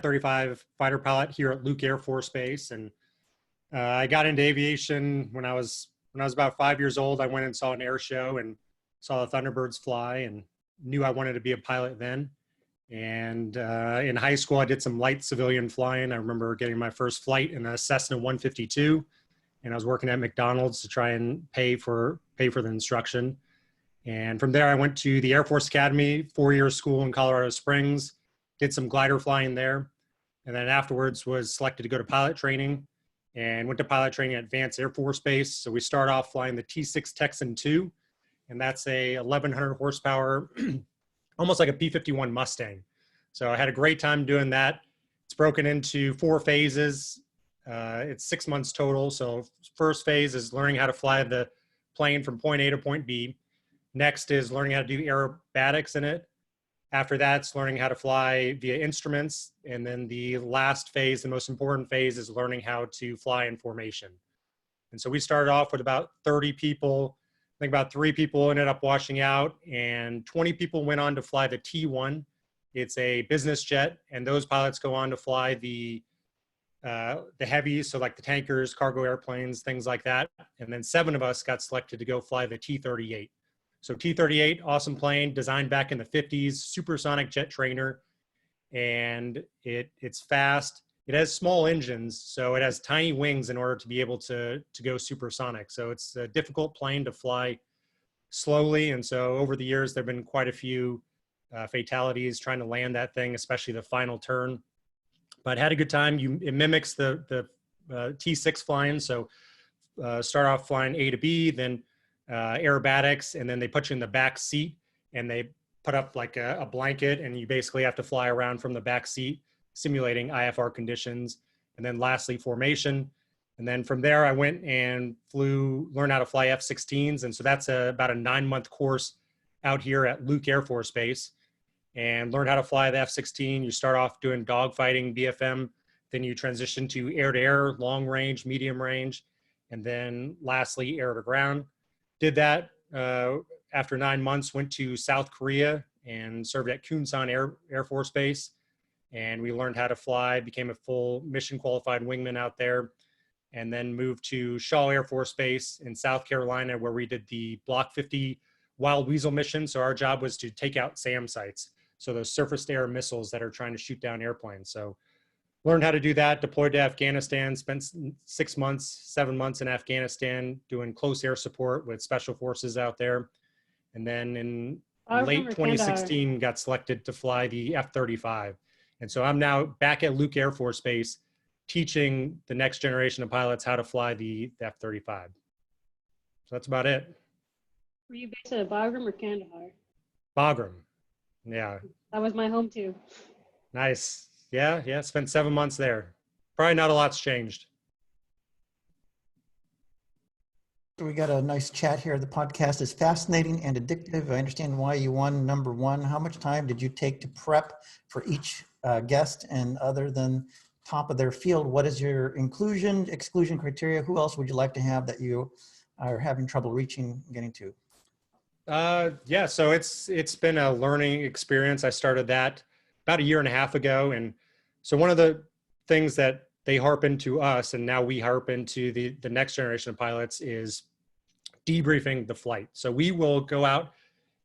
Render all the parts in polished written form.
F-35 fighter pilot here at Luke Air Force Base. And I got into aviation when I was about 5 years old. I went and saw an air show and saw the Thunderbirds fly and knew I wanted to be a pilot then. And in high school, I did some light civilian flying. I remember getting my first flight in a Cessna 152, and I was working at McDonald's to try and pay for the instruction. And from there, I went to the Air Force Academy, 4-year school in Colorado Springs, did some glider flying there. And then afterwards was selected to go to pilot training and went to pilot training at Vance Air Force Base. So we start off flying the T6 Texan II, and that's a 1,100 horsepower, almost like a P-51 Mustang. So I had a great time doing that. It's broken into 4 phases. It's 6 months total. So first phase is learning how to fly the plane from point A to point B. Next is learning how to do aerobatics in it. After that, it's learning how to fly via instruments. And then the last phase, the most important phase, is learning how to fly in formation. And so we started off with about 30 people. I think about 3 people ended up washing out, and 20 people went on to fly the T1. It's a business jet, and those pilots go on to fly the heavies, so like the tankers, cargo airplanes, things like that. And then 7 of us got selected to go fly the T-38. So T-38, awesome plane, designed back in the 50s, supersonic jet trainer, and it's fast. It has small engines, so it has tiny wings in order to be able to go supersonic. So it's a difficult plane to fly slowly, and so over the years, there have been quite a few fatalities trying to land that thing, especially the final turn. But had a good time. It mimics the T6 flying, so start off flying A to B, then aerobatics, and then they put you in the back seat and they put up like a blanket, and you basically have to fly around from the back seat, simulating IFR conditions. And then lastly, formation. And then from there, I went and learned how to fly F-16s. And so that's about a 9-month course out here at Luke Air Force Base, and learned how to fly the F-16. You start off doing dogfighting, BFM, then you transition to air-to-air, long range, medium range, and then lastly, air-to-ground. Did that after 9 months, went to South Korea and served at Kunsan Air Force Base. And we learned how to fly, became a full mission qualified wingman out there, and then moved to Shaw Air Force Base in South Carolina, where we did the Block 50 Wild Weasel mission. So our job was to take out SAM sites, so those surface to air missiles that are trying to shoot down airplanes. So learned how to do that, deployed to Afghanistan, spent 6 months, 7 months in Afghanistan doing close air support with special forces out there. And then in late 2016, got selected to fly the F-35. And so I'm now back at Luke Air Force Base teaching the next generation of pilots how to fly the F-35. So that's about it. Were you based at Bagram or Kandahar? Bagram, yeah. That was my home too. Nice. Yeah, spent 7 months there. Probably not a lot's changed. We got a nice chat here. The podcast is fascinating and addictive. I understand why you won number 1. How much time did you take to prep for each guest? And other than top of their field, what is your inclusion, exclusion criteria? Who else would you like to have that you are having trouble getting to? Yeah, so it's been a learning experience. I started that about 1.5 years ago. And so one of the things that they harp into us, and now we harp into the next generation of pilots, is debriefing the flight. So we will go out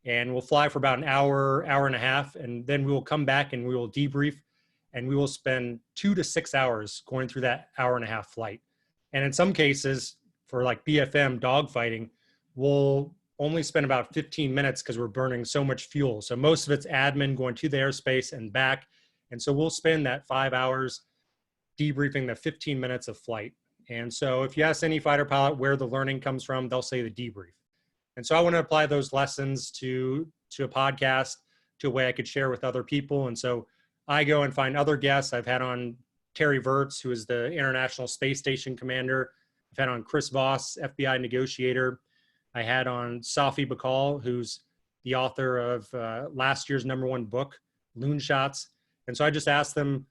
and we'll fly for about an hour, hour and a half, and then we will come back and we will debrief, and we will spend 2 to 6 hours going through that hour-and-a-half flight. And in some cases, for like BFM dogfighting, we'll only spend about 15 minutes because we're burning so much fuel. So most of it's admin going to the airspace and back. And so we'll spend that 5 hours debriefing the 15 minutes of flight. And so if you ask any fighter pilot where the learning comes from, they'll say the debrief. And so I want to apply those lessons to a podcast, to a way I could share with other people. And so I go and find other guests. I've had on Terry Virts, who is the International Space Station Commander. I've had on Chris Voss, FBI negotiator. I had on Safi Bakal, who's the author of last year's #1 book, Loon Shots. And so I just asked them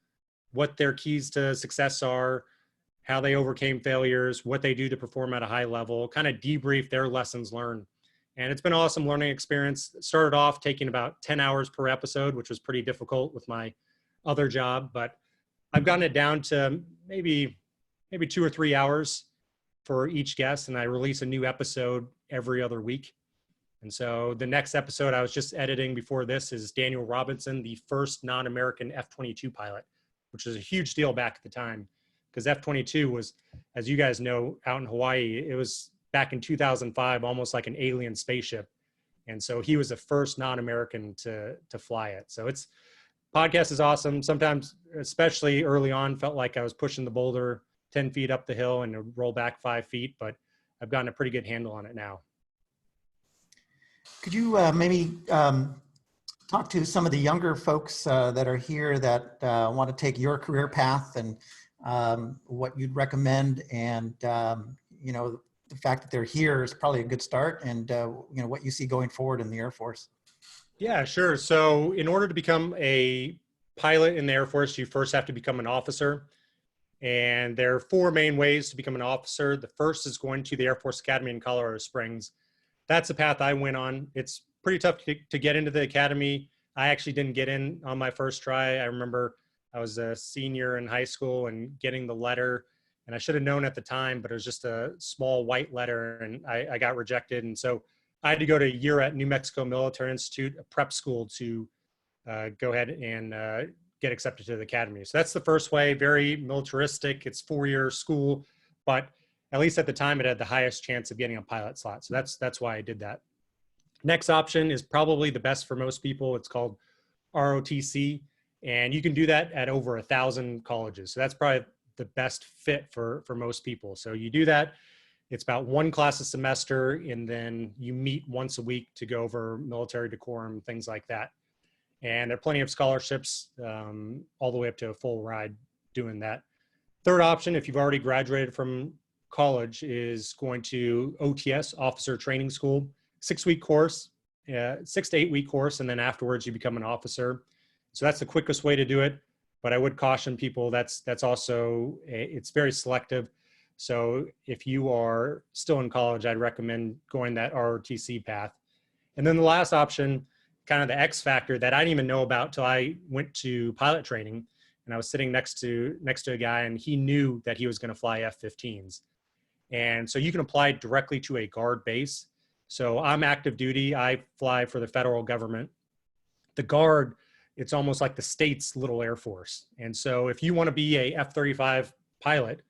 what their keys to success are, how they overcame failures, what they do to perform at a high level, kind of debrief their lessons learned. And it's been an awesome learning experience. It started off taking about 10 hours per episode, which was pretty difficult with my other job, but I've gotten it down to maybe 2 or 3 hours for each guest, and I release a new episode every other week. And so the next episode I was just editing before this is Daniel Robinson, the first non-American F-22 pilot, which was a huge deal back at the time, because F-22 was, as you guys know, out in Hawaii, it was back in 2005, almost like an alien spaceship. And so he was the first non-American to fly it. So podcast is awesome. Sometimes, especially early on, felt like I was pushing the boulder 10 feet up the hill and it'd roll back 5 feet, but I've gotten a pretty good handle on it now. Could you maybe talk to some of the younger folks that are here that want to take your career path, and what you'd recommend, and you know, the fact that they're here is probably a good start, and you know, what you see going forward in the Air Force? Yeah, sure. So in order to become a pilot in the Air Force, you first have to become an officer. And there are 4 main ways to become an officer. The first is going to the Air Force Academy in Colorado Springs. That's the path I went on. It's pretty tough to get into the academy. I actually didn't get in on my first try. I remember I was a senior in high school and getting the letter, and I should have known at the time, but it was just a small white letter, and I got rejected. And so I had to go to a year at New Mexico Military Institute, a prep school, to go ahead and get accepted to the academy. So that's the first way, very militaristic. It's 4-year school, but at least at the time it had the highest chance of getting a pilot slot. So that's why I did that. Next option is probably the best for most people. It's called ROTC, and you can do that at over 1,000 colleges. So that's probably the best fit for most people. So you do that. It's about 1 class a semester, and then you meet once a week to go over military decorum, things like that. And there are plenty of scholarships all the way up to a full ride doing that. Third option, if you've already graduated from college, is going to OTS, Officer Training School, 6-week course, 6 to 8 week course, and then afterwards you become an officer. So that's the quickest way to do it. But I would caution people, that's also, it's very selective. So if you are still in college, I'd recommend going that ROTC path. And then the last option, kind of the X factor that I didn't even know about till I went to pilot training, and I was sitting next to a guy, and he knew that he was going to fly F-15s. And so you can apply directly to a guard base. So I'm active duty. I fly for the federal government. The guard, it's almost like the state's little Air Force. And so if you want to be a F-35 pilot,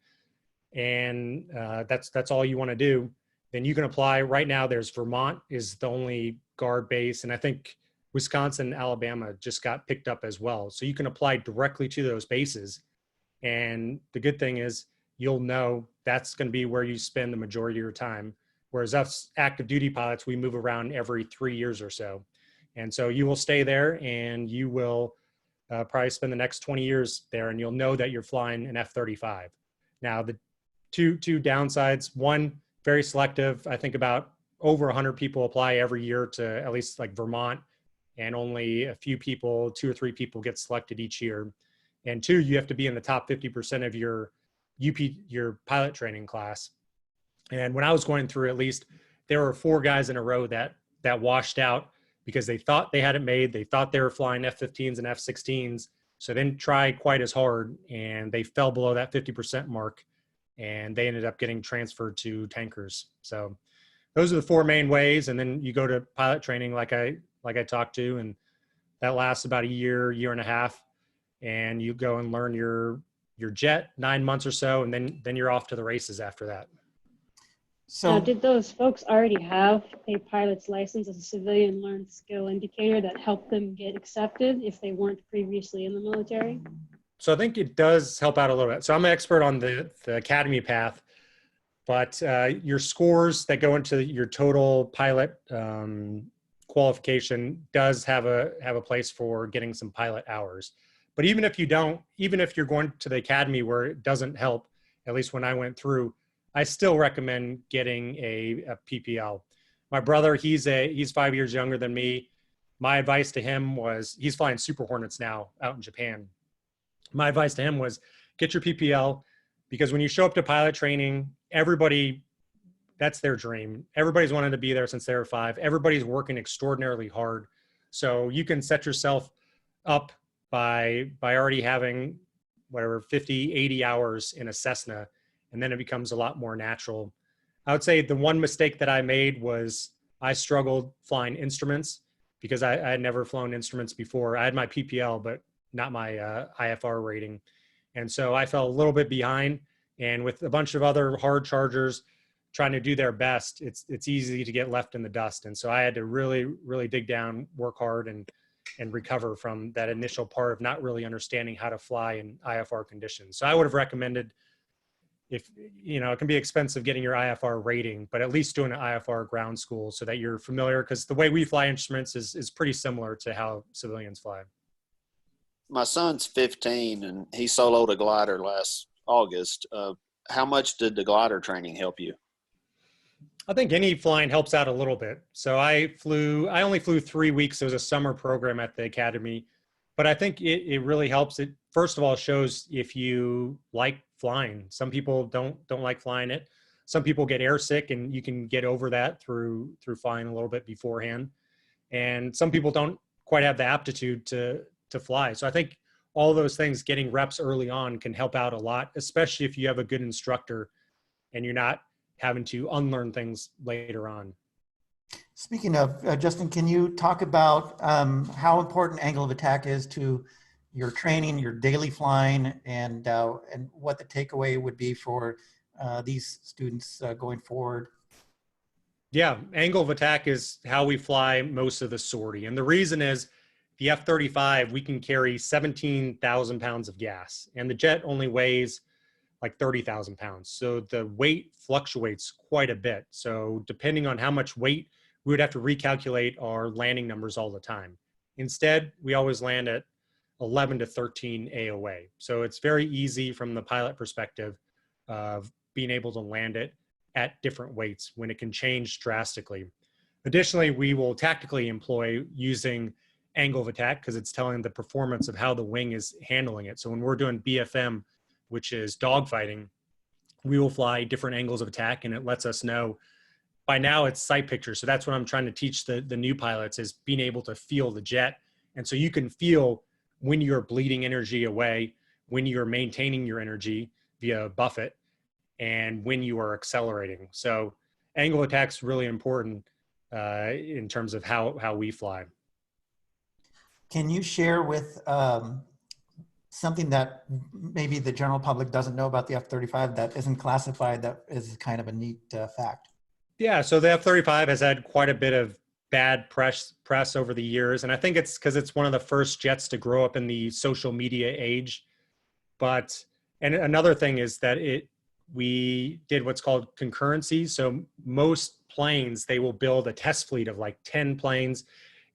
and that's all you want to do, then you can apply. Right now, there's Vermont is the only guard base, and I think Wisconsin and Alabama just got picked up as well. So you can apply directly to those bases. And the good thing is you'll know that's going to be where you spend the majority of your time. Whereas us active duty pilots, we move around every 3 years or so. And so you will stay there, and you will probably spend the next 20 years there, and you'll know that you're flying an F-35. Now, the two downsides: one, very selective. I think about over 100 people apply every year to at least like Vermont, and only a few people, 2 or 3 people, get selected each year. And 2, you have to be in the top 50% of your pilot training class. And when I was going through, at least, there were 4 guys in a row that washed out because they thought they had it made. They thought they were flying F-15s and F-16s, so they didn't try quite as hard, and they fell below that 50% mark, and they ended up getting transferred to tankers. So those are the 4 main ways. And then you go to pilot training, like I talked to, and that lasts about a year and a half, and you go and learn your jet, 9 months or so, and then you're off to the races after that. So did those folks already have a pilot's license as a civilian learned skill indicator that helped them get accepted if they weren't previously in the military? So I think it does help out a little bit. So I'm an expert on the academy path, but your scores that go into your total pilot qualification does have a place for getting some pilot hours. But even if you don't, even if you're going to the academy where it doesn't help, at least when I went through, I still recommend getting a PPL. My brother, he's 5 years younger than me. My advice to him was, he's flying Super Hornets now out in Japan. My advice to him was, get your PPL, because when you show up to pilot training, everybody, that's their dream. Everybody's wanted to be there since they were 5. Everybody's working extraordinarily hard. So you can set yourself up by already having whatever, 50, 80 hours in a Cessna, and then it becomes a lot more natural. I would say the one mistake that I made was I struggled flying instruments because I had never flown instruments before. I had my PPL, but not my IFR rating. And so I fell a little bit behind. And with a bunch of other hard chargers trying to do their best, it's easy to get left in the dust. And so I had to really, really dig down, work hard, and recover from that initial part of not really understanding how to fly in IFR conditions. So I would have recommended, if you know, it can be expensive getting your IFR rating, but at least doing an IFR ground school so that you're familiar, because the way we fly instruments is pretty similar to how civilians fly. My son's 15 and he soloed a glider last August. How much did the glider training help you? I think any flying helps out a little bit. So I only flew 3 weeks. It was a summer program at the academy, but I think it really helps. It, first of all, shows if you like flying. Some people don't like flying it. Some people get airsick, and you can get over that through flying a little bit beforehand. And some people don't quite have the aptitude to fly. So I think all those things, getting reps early on, can help out a lot, especially if you have a good instructor and you're not having to unlearn things later on. Speaking of, Justin, can you talk about how important angle of attack is to your training, your daily flying, and what the takeaway would be for these students going forward? Yeah, angle of attack is how we fly most of the sortie. And the reason is the F-35, we can carry 17,000 pounds of gas, and the jet only weighs like 30,000 pounds. So the weight fluctuates quite a bit. So depending on how much weight, we would have to recalculate our landing numbers all the time. Instead, we always land at 11 to 13 AOA. So it's very easy from the pilot perspective of being able to land it at different weights when it can change drastically. Additionally, we will tactically employ using angle of attack because it's telling the performance of how the wing is handling it. So when we're doing BFM, which is dogfighting, we will fly different angles of attack, and it lets us know. By now it's sight picture. So that's what I'm trying to teach the new pilots, is being able to feel the jet. And so you can feel when you're bleeding energy away, when you're maintaining your energy via buffet, and when you are accelerating. So angle attack's really important in terms of how we fly. Can you share with something that maybe the general public doesn't know about the F-35 that isn't classified, that is kind of a neat fact? Yeah, so the F-35 has had quite a bit of bad press over the years, and I think it's because it's one of the first jets to grow up in the social media age. But, and another thing is that we did what's called concurrency. So most planes, they will build a test fleet of like 10 planes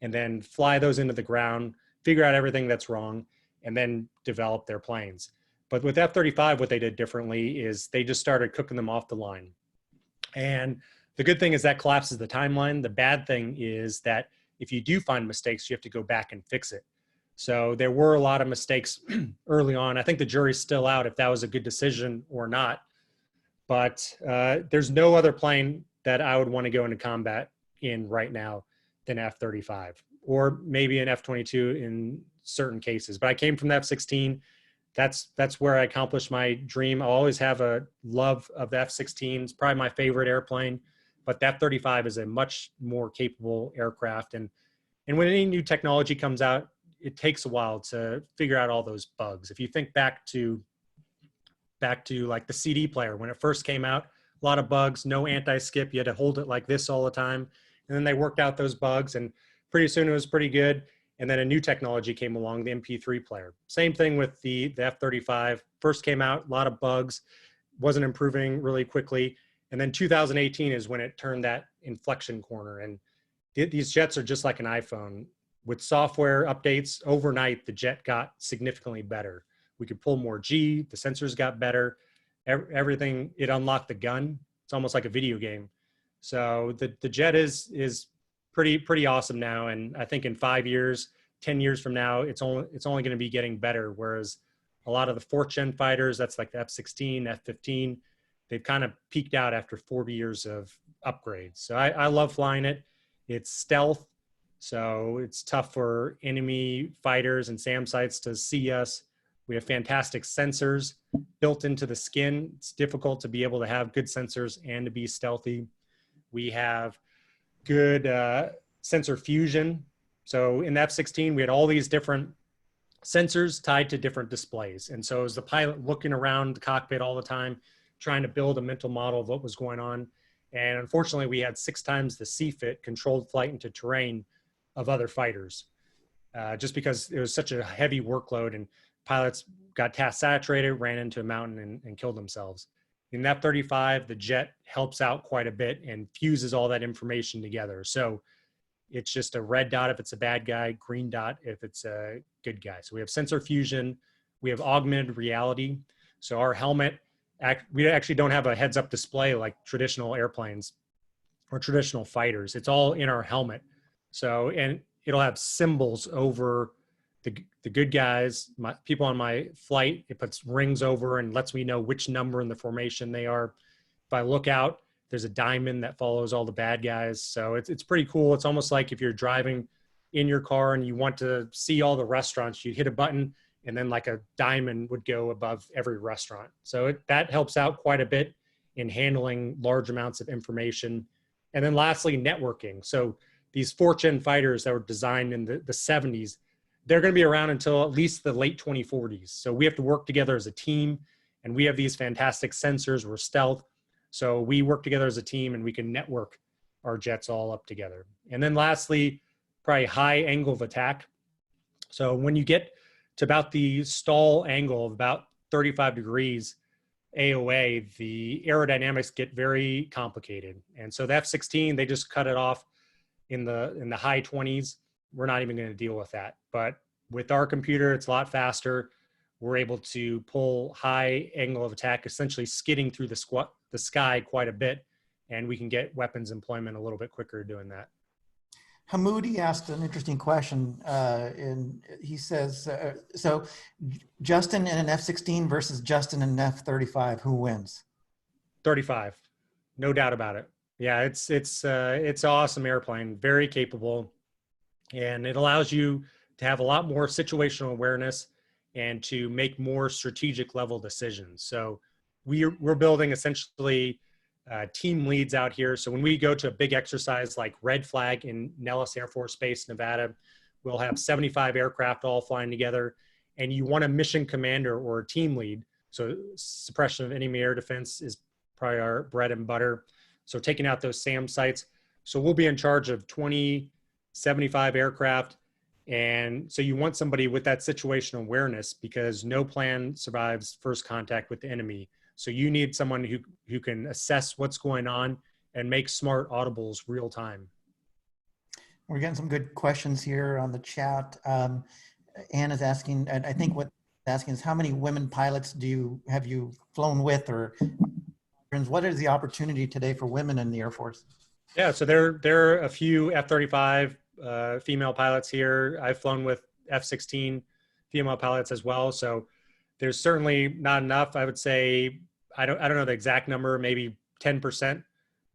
and then fly those into the ground, figure out everything that's wrong, and then develop their planes. But with F-35, what they did differently is they just started cooking them off the line. And the good thing is that collapses the timeline. The bad thing is that if you do find mistakes, you have to go back and fix it. So there were a lot of mistakes early on. I think the jury's still out if that was a good decision or not. But there's no other plane that I would want to go into combat in right now than F-35, or maybe an F-22 in certain cases. But I came from the F-16. That's where I accomplished my dream. I'll always have a love of the F-16. It's probably my favorite airplane, but the F-35 is a much more capable aircraft. And when any new technology comes out, it takes a while to figure out all those bugs. If you think back to like the CD player, when it first came out, a lot of bugs, no anti-skip. You had to hold it like this all the time. And then they worked out those bugs, and pretty soon it was pretty good. And then a new technology came along, the MP3 player. Same thing with the F-35. First came out, a lot of bugs, wasn't improving really quickly. And then 2018 is when it turned that inflection corner. And these jets are just like an iPhone. With software updates, overnight, the jet got significantly better. We could pull more G, the sensors got better, everything, it unlocked the gun. It's almost like a video game. So the jet is pretty awesome now. And I think in 5 years, 10 years from now, it's only going to be getting better. Whereas a lot of the 4th gen fighters, that's like the F-16, F-15, they've kind of peaked out after 40 years of upgrades. So I love flying it. It's stealth. So it's tough for enemy fighters and SAM sites to see us. We have fantastic sensors built into the skin. It's difficult to be able to have good sensors and to be stealthy. We have good sensor fusion. So in the F-16, we had all these different sensors tied to different displays. And so as the pilot looking around the cockpit all the time, trying to build a mental model of what was going on. And unfortunately, we had 6 times the CFIT, controlled flight into terrain, of other fighters, just because it was such a heavy workload and pilots got task saturated, ran into a mountain and killed themselves. In that F-35, the jet helps out quite a bit and fuses all that information together. So it's just a red dot if it's a bad guy, green dot if it's a good guy. So we have sensor fusion, we have augmented reality. So our helmet, we actually don't have a heads-up display like traditional airplanes or traditional fighters. It's all in our helmet. So, and it'll have symbols over the good guys, people on my flight. It puts rings over and lets me know which number in the formation they are. If I look out, there's a diamond that follows all the bad guys. So it's pretty cool. It's almost like if you're driving in your car and you want to see all the restaurants, you hit a button and then like a diamond would go above every restaurant. So that helps out quite a bit in handling large amounts of information. And then lastly, networking. So these 4th-gen fighters that were designed in the 70s, they're going to be around until at least the late 2040s. So we have to work together as a team, and we have these fantastic sensors. We're stealth. So we work together as a team, and we can network our jets all up together. And then lastly, probably high angle of attack. So when you get to about the stall angle of about 35 degrees AOA, the aerodynamics get very complicated. And so the F-16, they just cut it off in the high 20s. We're not even going to deal with that. But with our computer, it's a lot faster. We're able to pull high angle of attack, essentially skidding through the sky quite a bit, and we can get weapons employment a little bit quicker doing that. Hamoudi asked an interesting question, and he says, so Justin in an F-16 versus Justin in an F-35, who wins? 35, no doubt about it. Yeah, it's an awesome airplane, very capable, and it allows you to have a lot more situational awareness and to make more strategic level decisions. So we're building essentially team leads out here. So when we go to a big exercise like Red Flag in Nellis Air Force Base, Nevada, we'll have 75 aircraft all flying together, and you want a mission commander or a team lead. So suppression of enemy air defense is probably our bread and butter. So taking out those SAM sites. So we'll be in charge of 75 aircraft. And so you want somebody with that situational awareness, because no plan survives first contact with the enemy. So you need someone who can assess what's going on and make smart audibles real time. We're getting some good questions here on the chat. Anne is asking, and I think what asking is, how many women pilots have you flown with, or what is the opportunity today for women in the Air Force? Yeah, so there are a few F-35 female pilots here. I've flown with F-16 female pilots as well. So there's certainly not enough. I would say, I don't know the exact number, maybe 10%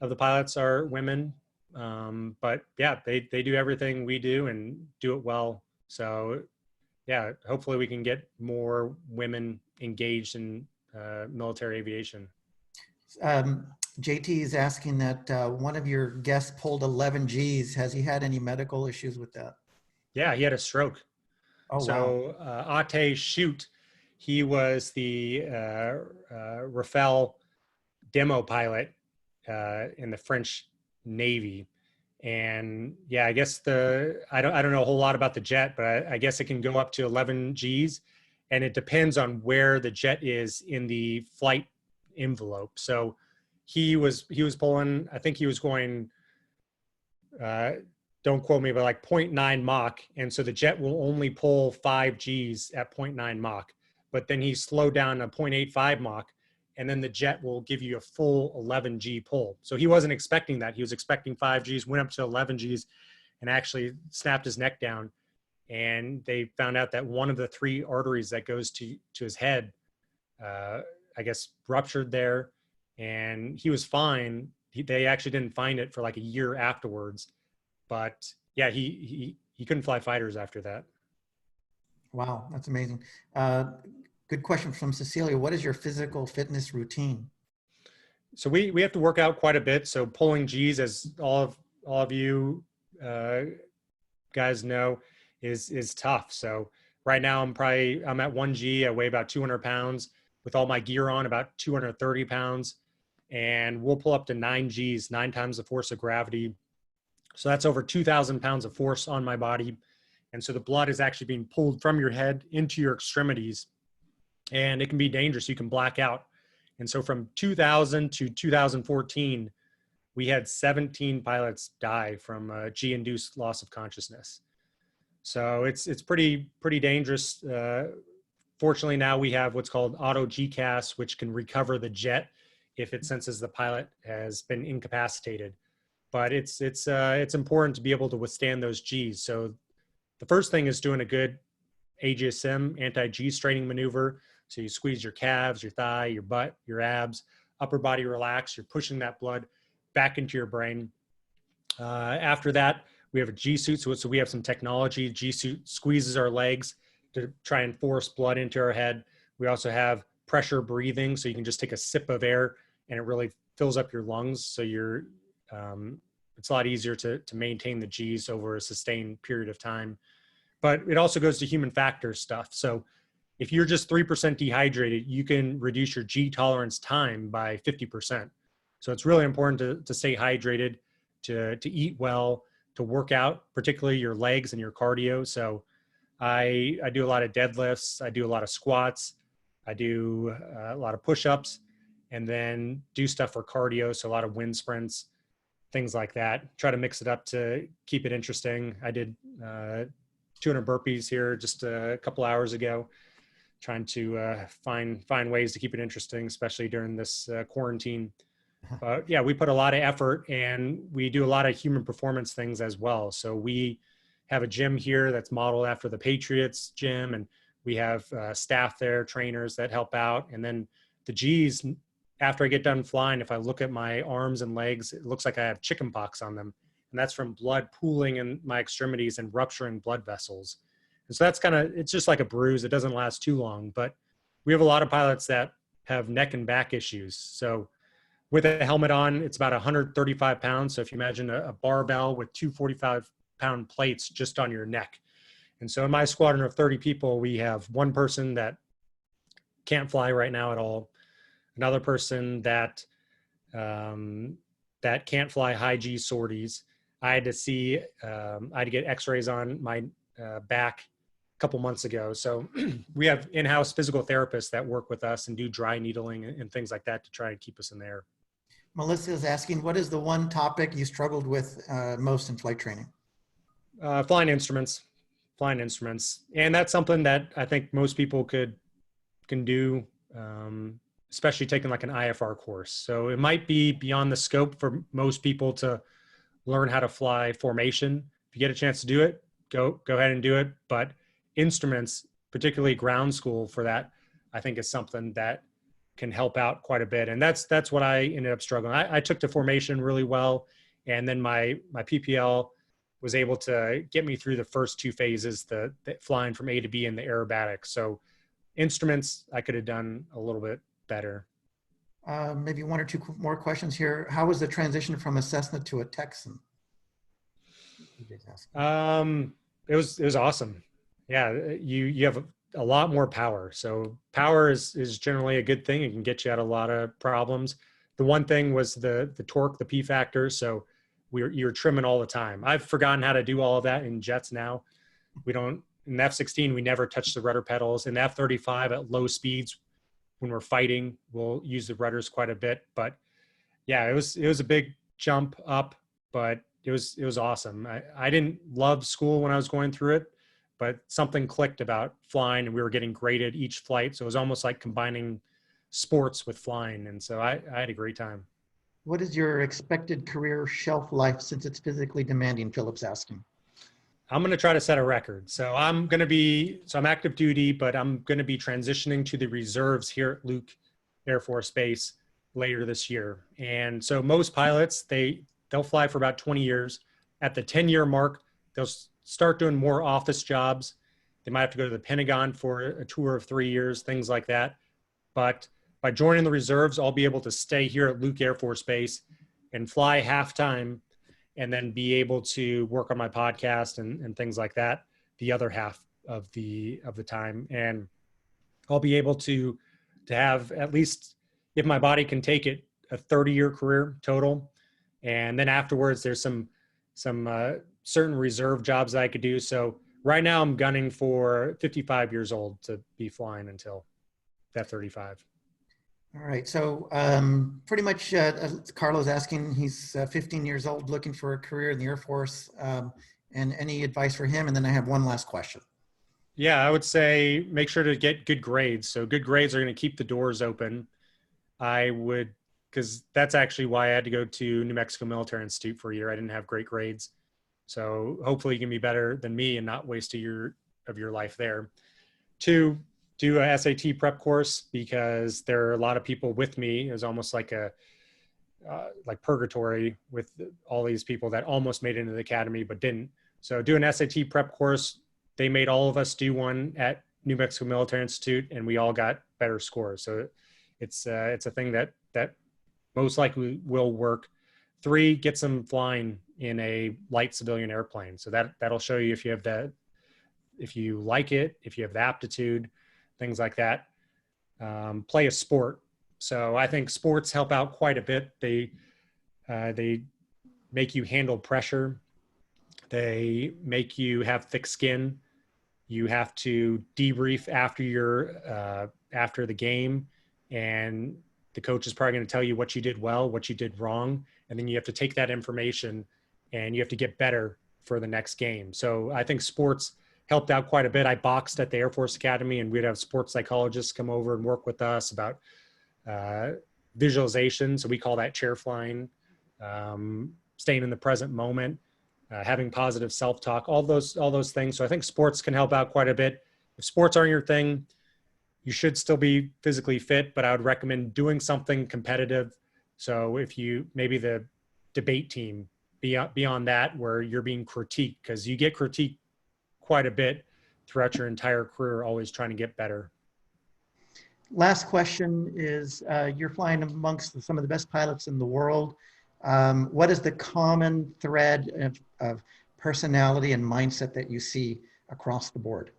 of the pilots are women. But yeah, they do everything we do and do it well. So yeah, hopefully we can get more women engaged in military aviation. JT is asking that one of your guests pulled 11 Gs. Has he had any medical issues with that? Yeah, he had a stroke. Oh, so, wow. Ate Chute, he was the Rafale demo pilot in the French Navy. And yeah, I guess I don't know a whole lot about the jet, but I guess it can go up to 11 Gs, and it depends on where the jet is in the flight envelope. So he was pulling, I think he was going, don't quote me, but like 0.9 Mach. And so the jet will only pull 5 Gs at 0.9 Mach, but then he slowed down to 0.85 Mach, and then the jet will give you a full 11 G pull. So he wasn't expecting that. He was expecting 5 Gs, went up to 11 Gs, and actually snapped his neck down. And they found out that one of the 3 arteries that goes to his head, I guess, ruptured there, and he was fine. They actually didn't find it for like a year afterwards, but yeah, he couldn't fly fighters after that. Wow, that's amazing. Good question from Cecilia. What is your physical fitness routine? So we have to work out quite a bit. So pulling G's, as all of you guys know, is tough. So right now I'm at 1G. I weigh about 200 pounds with all my gear on, about 230 pounds, and we'll pull up to 9Gs, 9 times the force of gravity. So that's over 2,000 pounds of force on my body. And so the blood is actually being pulled from your head into your extremities, and it can be dangerous. You can black out. And so from 2000 to 2014, we had 17 pilots die from G-induced loss of consciousness. So it's pretty dangerous. Fortunately, now we have what's called auto GCAS, which can recover the jet if it senses the pilot has been incapacitated. But it's important to be able to withstand those Gs. So the first thing is doing a good AGSM, anti-G straining maneuver. So you squeeze your calves, your thigh, your butt, your abs, upper body relax. You're pushing that blood back into your brain. After that, we have a G suit. So we have some technology. G suit squeezes our legs to try and force blood into our head. We also have pressure breathing. So you can just take a sip of air and it really fills up your lungs. So it's a lot easier to maintain the G's over a sustained period of time. But it also goes to human factor stuff. So if you're just 3% dehydrated, you can reduce your G tolerance time by 50%. So it's really important to stay hydrated, to eat well, to work out, particularly your legs and your cardio. So I do a lot of deadlifts. I do a lot of squats. I do a lot of push-ups, and then do stuff for cardio. So a lot of wind sprints, things like that. Try to mix it up to keep it interesting. I did 200 burpees here just a couple hours ago, trying to find ways to keep it interesting, especially during this quarantine. But yeah, we put a lot of effort, and we do a lot of human performance things as well. So we have a gym here that's modeled after the Patriots gym, and we have staff there, trainers that help out. And then the G's, after I get done flying, if I look at my arms and legs, it looks like I have chicken pox on them. And that's from blood pooling in my extremities and rupturing blood vessels. And so that's it's just like a bruise. It doesn't last too long, but we have a lot of pilots that have neck and back issues. So with a helmet on, it's about 135 pounds. So if you imagine a barbell with two 45-pound plates just on your neck. And so in my squadron of 30 people, we have one person that can't fly right now at all, another person that can't fly high G sorties. I had to get x-rays on my back a couple months ago. So we have in-house physical therapists that work with us and do dry needling and things like that to try and keep us in there. Melissa is asking, what is the one topic you struggled with most in flight training? Flying instruments. And that's something that I think most people can do, especially taking like an IFR course. So it might be beyond the scope for most people to learn how to fly formation. If you get a chance to do it, go ahead and do it. But instruments, particularly ground school for that, I think is something that can help out quite a bit. And that's what I ended up struggling. I took to formation really well. And then my PPL was able to get me through the first two phases, the flying from A to B and the aerobatics. So instruments, I could have done a little bit better. Maybe one or two more questions here. How was the transition from a Cessna to a Texan? It was awesome. Yeah, you have a lot more power. So power is generally a good thing. It can get you out of a lot of problems. The one thing was the torque, the P factor. So you're trimming all the time. I've forgotten how to do all of that in jets now. In the F-16, we never touch the rudder pedals. In the F-35 at low speeds, when we're fighting, we'll use the rudders quite a bit. But yeah, it was a big jump up, but it was awesome. I didn't love school when I was going through it, but something clicked about flying, and we were getting graded each flight. So it was almost like combining sports with flying. And so I had a great time. What is your expected career shelf life since it's physically demanding? Philip's asking. I'm going to try to set a record. So I'm active duty, but I'm going to be transitioning to the reserves here at Luke Air Force Base later this year. And so most pilots, they'll fly for about 20 years. At the 10-year mark, they'll start doing more office jobs. They might have to go to the Pentagon for a tour of 3 years, things like that. But by joining the reserves, I'll be able to stay here at Luke Air Force Base and fly half-time, and then be able to work on my podcast and things like that the other half of the time. And I'll be able to have, at least if my body can take it, a 30-year career total. And then afterwards, there's some certain reserve jobs that I could do. So right now I'm gunning for 55 years old to be flying until F-35. All right. So pretty much Carlo's asking, he's 15 years old, looking for a career in the Air Force, and any advice for him? And then I have one last question. Yeah, I would say make sure to get good grades. So good grades are going to keep the doors open. Because that's actually why I had to go to New Mexico Military Institute for a year. I didn't have great grades. So hopefully you can be better than me and not waste a year of your life there. 2, do a SAT prep course, because there are a lot of people with me. It was almost like like purgatory with all these people that almost made it into the academy but didn't. So do an SAT prep course. They made all of us do one at New Mexico Military Institute, and we all got better scores. So it's a thing that most likely will work. 3, get some flying in a light civilian airplane. So that'll show you if you have that, if you like it, if you have the aptitude, things like that. Play a sport. So I think sports help out quite a bit. They make you handle pressure. They make you have thick skin. You have to debrief after the game, and the coach is probably going to tell you what you did well, what you did wrong, and then you have to take that information and you have to get better for the next game. So I think sports helped out quite a bit. I boxed at the Air Force Academy, and we'd have sports psychologists come over and work with us about visualization. So we call that chair flying, staying in the present moment, having positive self-talk, all those things. So I think sports can help out quite a bit. If sports aren't your thing, you should still be physically fit, but I would recommend doing something competitive. So if you, maybe the debate team, beyond that, where you're being critiqued, because you get critiqued quite a bit throughout your entire career, always trying to get better. Last question is, you're flying amongst some of the best pilots in the world. What is the common thread of personality and mindset that you see across the board?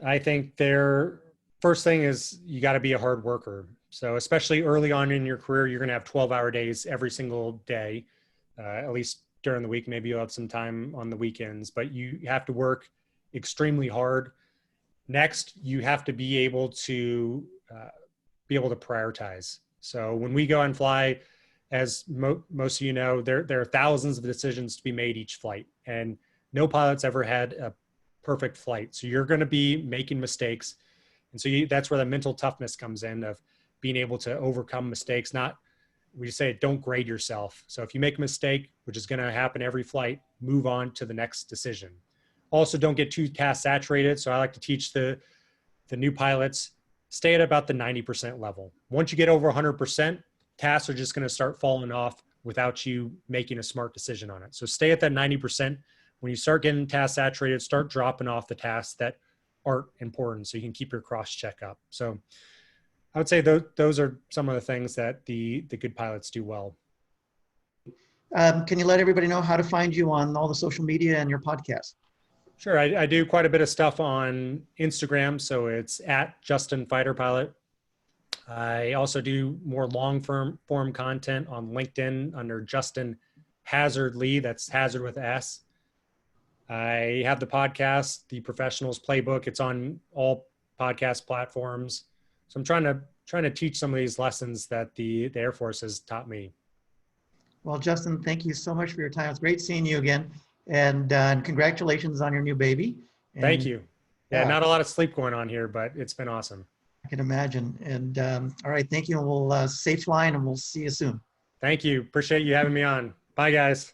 I think first thing is you got to be a hard worker. So especially early on in your career, you're going to have 12-hour days every single day, at least during the week. Maybe you'll have some time on the weekends, but you have to work extremely hard. Next, you have to be able to prioritize. So when we go and fly, as most of you know, there are thousands of decisions to be made each flight, and no pilot's ever had a perfect flight. So you're going to be making mistakes. And so that's where the mental toughness comes in, of being able to overcome mistakes. We say, don't grade yourself. So if you make a mistake, which is going to happen every flight, move on to the next decision. Also, don't get too task saturated. So I like to teach the new pilots, stay at about the 90% level. Once you get over 100%, tasks are just going to start falling off without you making a smart decision on it. So stay at that 90%. When you start getting task saturated, start dropping off the tasks that aren't important, so you can keep your cross check up. So I would say those are some of the things that the good pilots do well. Can you let everybody know how to find you on all the social media and your podcast? Sure. I do quite a bit of stuff on Instagram. So it's at Justin Fighter Pilot. I also do more long form content on LinkedIn under Justin Hasard Lee. That's Hazard with S. I have the podcast, The Professionals Playbook. It's on all podcast platforms. So I'm trying to teach some of these lessons that the Air Force has taught me. Well, Justin, thank you so much for your time. It's great seeing you again. And congratulations on your new baby. And, thank you. Yeah, not a lot of sleep going on here, but it's been awesome. I can imagine. And all right, thank you. And we'll safe flying, and we'll see you soon. Thank you. Appreciate you having me on. Bye, guys.